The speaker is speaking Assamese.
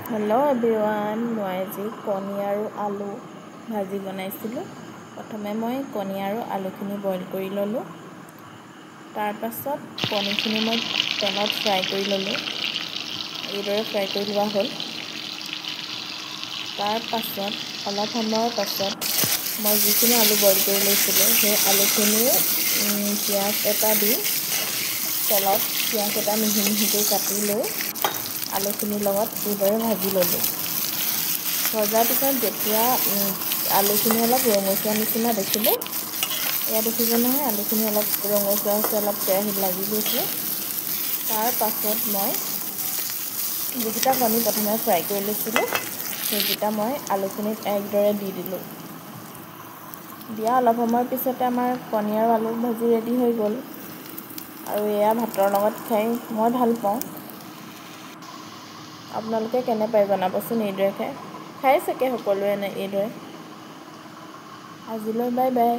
হেল্ল' এভৰিৱান, মই আজি কণী আৰু আলু ভাজি বনাইছিলোঁ। প্ৰথমে মই কণী আৰু আলুখিনি বইল কৰি ল'লোঁ। তাৰপাছত কণীখিনি মই তেলত ফ্ৰাই কৰি ল'লোঁ। এইদৰে ফ্ৰাই কৰি লোৱা হ'ল। তাৰপাছত অলপ সময়ৰ পাছত মই যিখিনি আলু বইল কৰি লৈছিলোঁ, সেই আলুখিনিও পিঁয়াজ এটা দি তেলত পিঁয়াজ এটা মিহি মিহিকৈ কাটি লৈ আলুখিনিৰ লগত এইদৰে ভাজি ল'লোঁ। ভজাৰ পিছত যেতিয়া আলুখিনি অলপ ৰঙচুৱা নিচিনা দেখিলোঁ, এয়া দেখিব নহয়, আলুখিনি অলপ ৰঙচুৱা হৈছে, অলপ কেৰাহীত লাগি গৈছে। তাৰ পাছত মই যিকেইটা কণী প্ৰথমে ফ্ৰাই কৰি লৈছিলোঁ, সেইকেইটা মই আলুখিনিত একদৰে দি দিলোঁ। দিয়া অলপ সময়ৰ পিছতে আমাৰ কণী আৰু আলু ভাজি ৰেডি হৈ গ'ল। আৰু এয়া ভাতৰ লগত খাই মই ভাল পাওঁ। আপোনালোকে কেনে পায় জনাবচোন। এইদৰে খাই চাগে সকলোৱে এইদৰে। আজিলৈ বাই বাই।